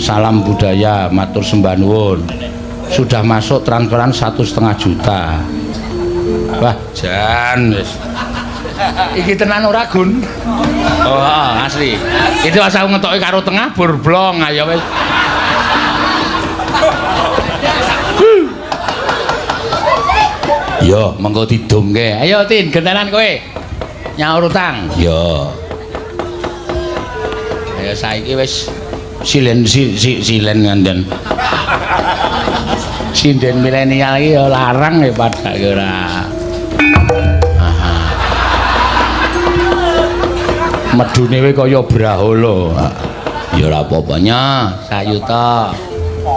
Salam budaya, matur sembah nuwun. Sudah masuk transferan 1,5 juta. Wah, jan wis. Iki tenan ora Gun? Oh, asli. Itu asal ngetoki karo tengah burblong ayo wis. Yo, mengko didumke. Ayo Tin, gentenan kowe. Nyaur utang. Yo. Ayo saiki wis silen ngandhen. Sinden milenial iki ya larang ya padha ora. Medune we kaya brahala. Ya ora apa-apa nya, sayuta.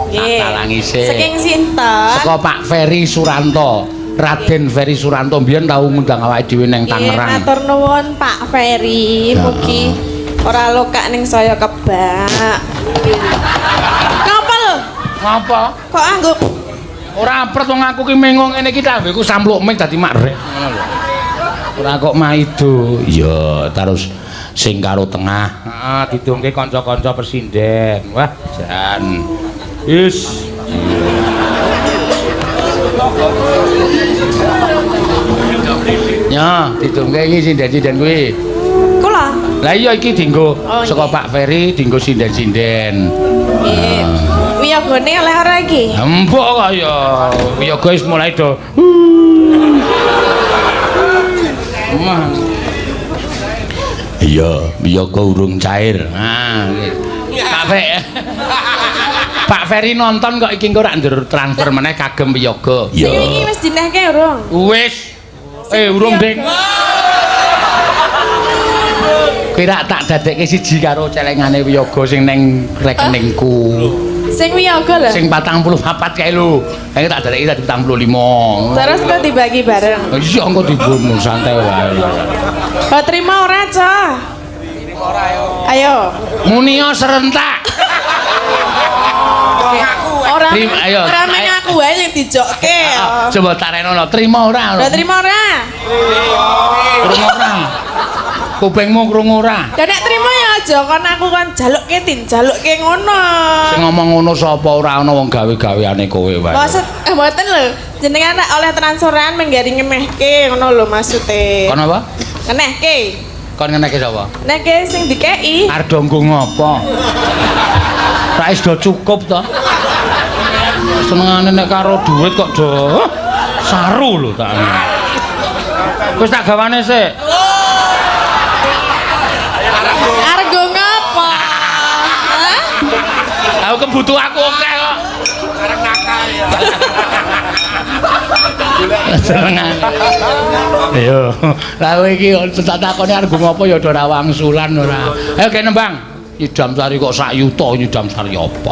Nggih. Talangi sik. Saking sinten? Saka Pak Ferry Suranto. Raden Ferry Suranto mbiyen tau ngundang awake dhewe ning Tangerang. Matur nuwun Pak Ferry, mugi ora lokak ning saya kebak. Ngapa lho? Ngapa? Kok anggap Ora apret wong aku ki mengong ngene iki tak nggo sampluk mik dadi makrek. Ora kok maido. Ya, terus sing karo tengah. Heeh, didungke kanca-kanca presiden. Wah, jan. Wis. Ya, didungke iki sinden-sinden kuwi. kula? Lah iya iki dienggo saka nggih. Pak Ferry dienggo sinden-sinden. Nggih. Wiyagane oleh ora iki? Empuk kok ya. Ya guys mulai do. Iya, biyaga urung cair. Nah, Pak Ferry nonton kok iki engko rak ndur transfer meneh kagem biyaga. Sing iki wis dinehke urung? Wis. Urung, Ding. Kira tak dadekke siji karo celengane wiyaga sing ning rekeningku. Sing wiyaga lho. Sing 44 kae lho. Iki tak dadekke dadi 45. Terus kok dibagi bareng. Iya engko dibunuh santai wae. Kok trima ora, Cah? Trima ora ayo. Munio serentak. Ora. Ayo. Ora men aku wae sing dijokke. Coba tarenono, trima ora? Ora trima ora? Krungu ora. Kupingmu krungu ora? Lah nek trima ya aja kon aku kon jalukke Tin, jalukke ngono. Sing ngomong ngono sapa ora ana wong gawe-gaweane kowe wae. Maksud mboten lho. Jenengan nek oleh transferan menggari ngemehke ngono lho maksude. Kon apa? Ngenehke. Kon ngeneke sapa? Neke sing dikeki. Arep nggo ngopo? Ra wis do cukup to. Senengane nek karo duit kok do saru lho tak. Wis tak gawane sik. Argo ngapa? Hah? Aku kebutuh aku akeh kok. Arek nakal ya. Senengan. Ayo. Lah kowe iki tak takone arep ngopo ya ora wangsulan ora. Ayo ge nembang. Nyidam sari kok sak yuta nyidam sari apa?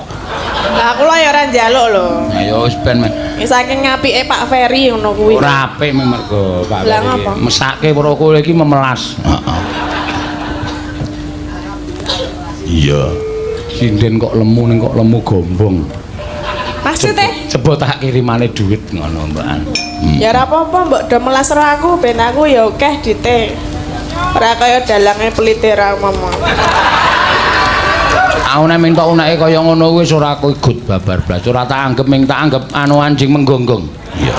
Lah kula ya ora njaluk lho. Ayo wis ben men. Saking ngapike Pak Ferry ngono kuwi. Ora apik mergo Pak Lah Ferry. ngapa? Mesake para kowe iki memelas. Heeh. Iya. Sinden kok lemu ning kok lemu gombong. Maksudnya? Coba tak kirimane duit ngono, Mbak. Ya ora apa-apa, mbok do melas ro aku ben aku ya akeh dite. Ora kaya dalange pelite ra mama. Aku nek minta uneke kaya ngono wis ora aku ikut babar blas. Ora tak anggap anu anjing menggonggong. Iya.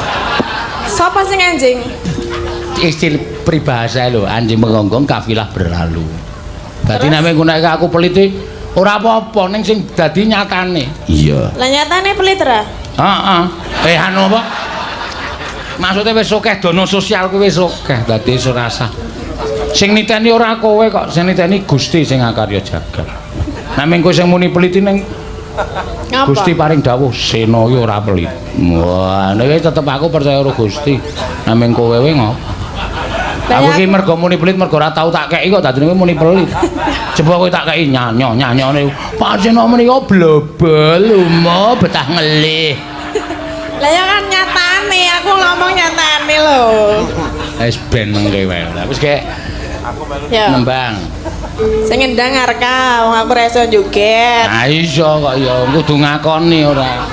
Sapa sing anjing? Istilah peribahasa lho, anjing menggonggong kafilah berlalu. Dadi nek nggunakake aku pelite ora apa-apa ning sing dadi nyatane. Iya. Lah nyatane pelit ra? Heeh. Anu apa? Maksudnya wis akeh dana sosial kuwi wis akeh dadi wis ora sah. Sing niteni ora kowe kok, sing niteni Gusti sing akarya jagat. Nek mung kowe sing muni peliti ning Ngapa? Gusti paring dawuh Sena iki ora pelit. Wah, nek tetep aku percaya karo Gusti. Nek mung kowe ngopo? Aku iki mergo muni pelit mergo ora tau tak keki kok dadine muni pelit. Coba kowe tak keki nyanyone. Pak Sena menika blebel lumo betah ngelih. Lah ya kan nyatane, aku ngomong nyatane lho. Wis ben mengke wae. Wis kek Ya. nembang. Sing ngendang arka, wong aku ora iso joget. Nah iso kok ya kudu ngakoni ora.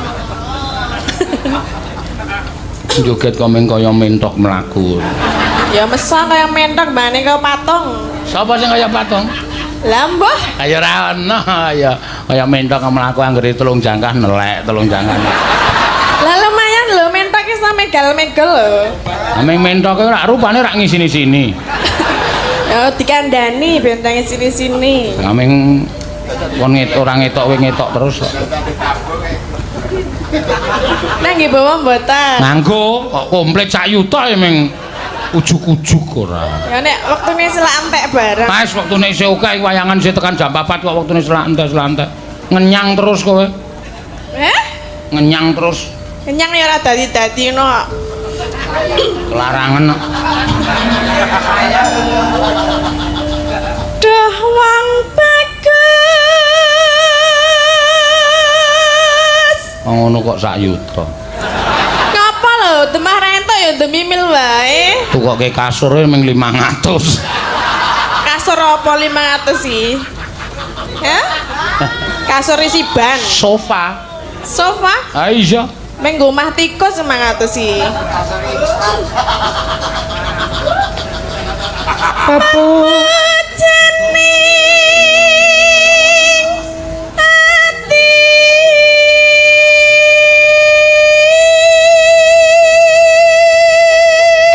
Joget kok meng kaya mentok mlaku. Ya mesa kaya mentok mbane kaya patung. Sapa sing kaya patung? Lah mbah, Ayo ora ono ya. kaya mentok mlaku anggere telung jangkah nelek telung jangkah. Lah lumayan lho mentoke sama megal-megal lho. Ameng mentoke ora rupane rak ngisini-sini. Ya dikandani bentenge sini-sini. Ameng kon ora ngetok kowe ngetok terus. Nah nggih bawa mboten. Nganggo kok komplit sak yuta ya meng ujuk-ujuk ora. Ya nek wektune selak entek bareng. Wis wektune isih akeh wayangan isih tekan jam 4 kok wektune selak entek. Ngenyang terus kowe. Ngenyang terus. Kenyang ya ora dadi-dadi no. Kelarangan. Dah wang bagus. Ngono kok sak yuta. Ngapa lho demah rentok ya demi mil wae. Tukoke kasur ming 500. Kasur apa 500 sih? Ya? Kasur isi ban. Sofa. Sofa? Ah iya. Ming omah tikus 500 sih. Apa?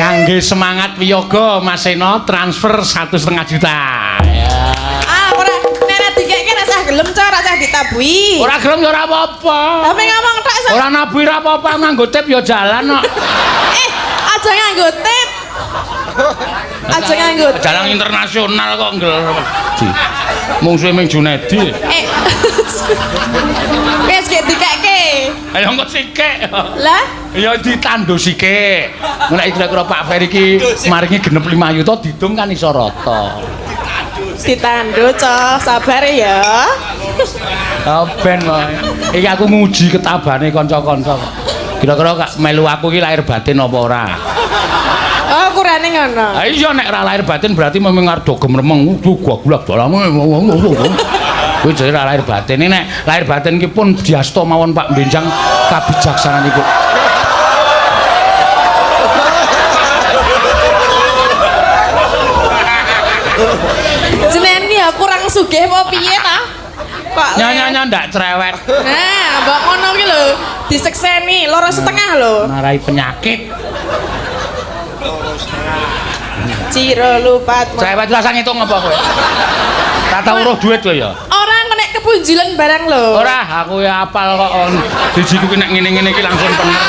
Kangge semangat wiyaga Mas Seno transfer 1,5 juta. Ya. Ora nek dikeke ora usah gelem cok, ora usah ditabui. Ora gelem ya ora apa-apa. Tapi ngomong tok iso. Ora nabui ora apa-apa nganggo tip ya jalan kok. Aja nganggo tip. Aja nganggo tip. Jalan internasional kok ngel. Mungsuhe ming Junedi. Wes gek dikeke. Ayo engko sikik. Lah, Ya ditandu sikik. Nek kira-kira Pak Ferry iki maringi genep 5 yuta didum kan iso rata. ditandu cok, sabar ya. Oh ben kok. Iki aku nguji ketabane kanca-kanca. Kira-kira melu aku iki lahir batin apa ora? Oh, ukurane ngono. Ha iya nek ora lahir batin berarti memang arep do gemremeng. Gua gulak dolamu. Kuwi jare ora lahir batin. Nek lahir batin iki pun diasta mawon Pak Benjang kabijaksananipun. Jenengan iki ya kurang sugih apa piye ta? Kok Nyanyi ndak cerewet. Nah, mbok ngono ki lho, disekseni 2,5 lho. Narai penyakit. Ciro lupat. Cerewet rasa ngitung apa kowe? Tak tau uruh duit kowe ya. Ora nek kepunjulan barang lho. Ora, aku ya apal kok. Dijiku nek ngene-ngene iki langsung bener.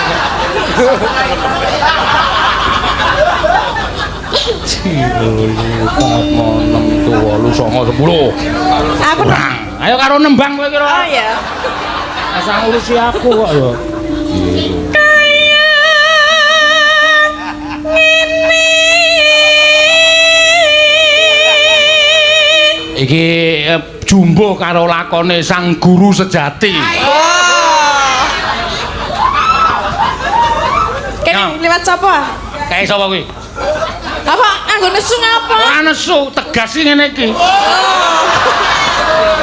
Aku Kurang. Ayo karo nembang kowe kira. Oh ya. Asal ngurusi aku kok ya. Kaya ngene. Iki jumbo karo lakone sang guru sejati. Oh. Kene liwat sapa? Kae sapa kuwi? Apa nganggo nesu ngapa? Ora nesu, tegas iki ngene iki.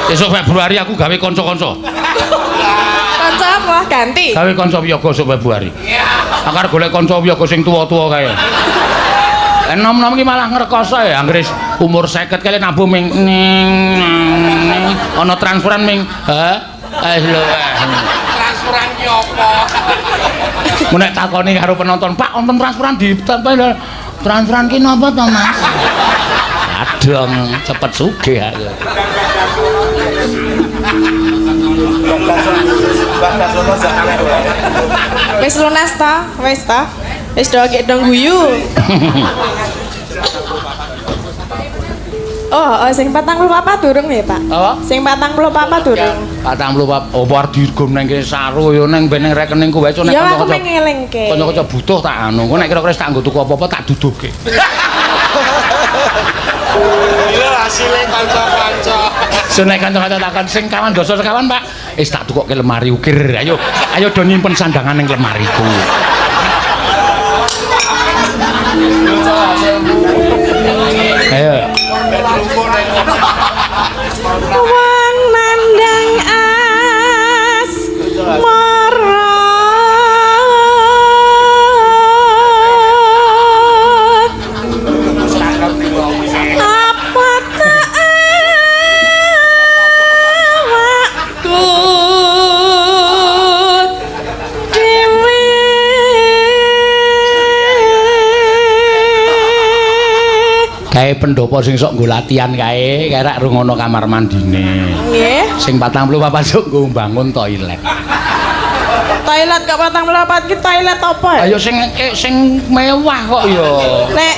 Esuk Februari aku gawe kanca-kanca. Kanca apa? Ganti. Gawe kanca wiyaga esuk Februari. Akar golek kanca wiyaga sing tuwa-tuwa kae. Enom-enom iki malah ngrekoso ya, anggere umur 50 kali nabung ming ana transferan ming lho. Transferan ki apa? Mun nek takoni karo penonton, Pak, wonten transferan ditempel. Transferan ki napa to, Mas? Adong, cepet sugih aku. Wis lunas ta? Wis ta? Wis do gek dong guyu. Oh, sing 44 durung ya, Pak? Apa? Sing 44 durung. 44 opo arep digum nang kene saru ya nang ben rekeningku wae nek Ya aku kanca-kanca. mengelingke. Kanca-kanca butuh tak anu. Kok nek kira-kira tak nggo tuku apa-apa tak duduhke. Iya hasilnya kanca-kanca. Senek kanca-kanca takon sing kawan dosa sekawan, Pak. Wis tak tukokke lemari ukir. Ayo do nyimpen sandangan ning lemariku. Ayo. Wong nandang as mara. Apa tak awak Kae pendopo sing sok nggo latihan kae rak rungono kamar mandine. Nggih. Sing 44 sok nggo mbangun toilet. Toilet kok 44 ki toilet apa ya? Ayo sing mewah kok ya. Nek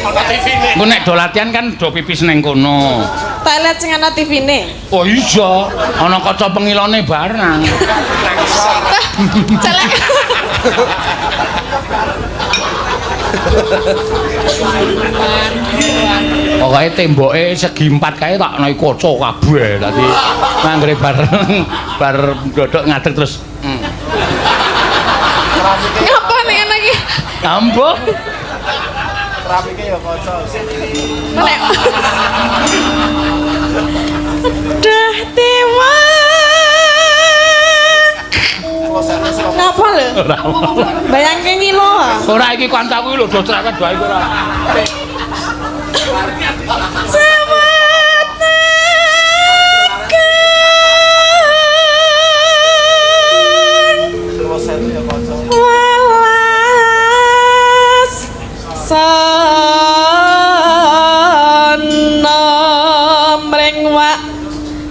Engko nek do latihan kan do pipis ning kono. toilet sing ana TV-ne. Oh iya, ana kaca pengilone barang. Celek. Pokoke temboke segi 4 kae tak nai kaca kabeh. Dadi manggere bar godhok ngadeg terus. Ngapa nek ngene iki? Ambo. Keramike ya kaca. Nek dah tewa. Ngapa lho? Bayangke ngilo. Ora iki kancaku lho do cerewet bae ora. Walas sana mring wak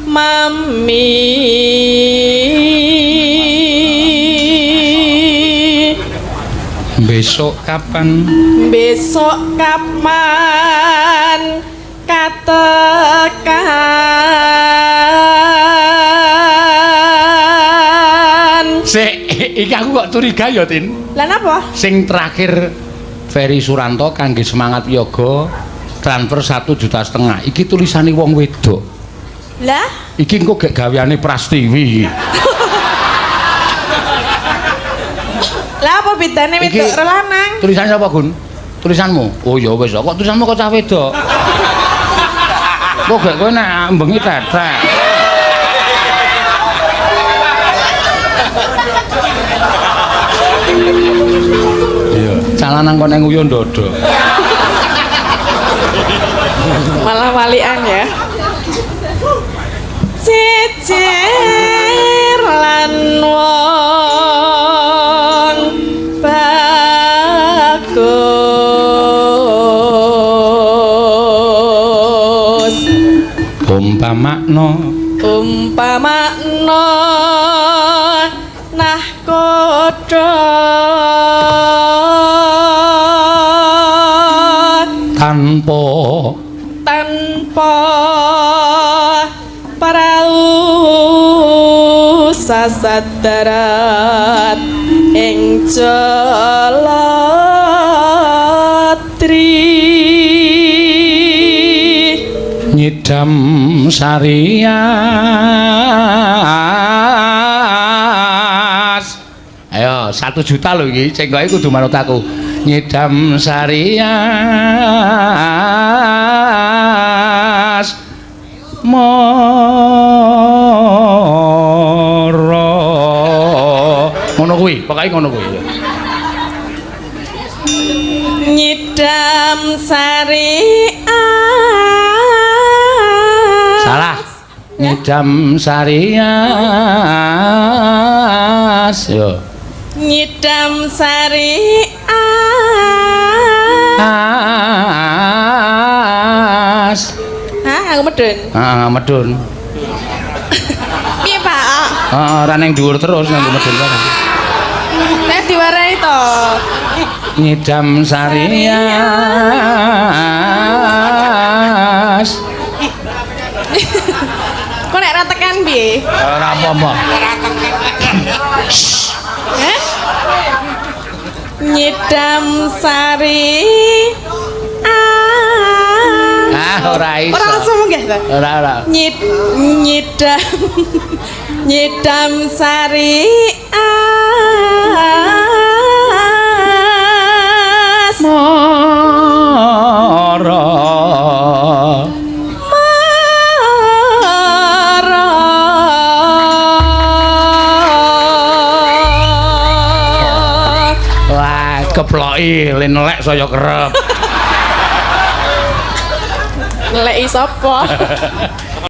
mami Besok kapan? besok kapan katekan Sik, iki aku kok curiga ya, Tin. lan apa? Sing terakhir Ferry Suranto kangge semangat yoga transfer 1,5 juta. Iki tulisane wong wedok. Lah, Iki engko gek gaweane Prastiwi. lah apa bedane wedok Iki- karo lanang? Tulisannya apa, Gun? Tulisanmu? Oh ya wis, kok tulisanmu kok cah wedok. Kok gek kowe nek mbengi tetek. Iya, calanan kok nang uyon dodo. Malah walian ya. Jejer lan wong bagus Umpamakna umpamakna nah kodho tanpa tanpa parau sasadarat ing jalatri nyidam sarias. Ayo 1 juta lho iki, cengkoke kudu manut aku. Nyidam sarias mara. Ngono kuwi, pokoke ngono kuwi. nyidam sarias Salah. Nyidam sarias. Yo. nyidam sarias hah aku medun Medun. piye Pak Ora ning dhuwur terus nang medun barang. nek diwarai to Nyidam sarias. kok nek ra tekan piye Ora apa-apa. Hah? Nyidam sari Ora iso. Ora langsung munggah ta? Ora. Nyidam nyidam sari Mara. Wah, keploki lenelek saya kerep. Lek sapa?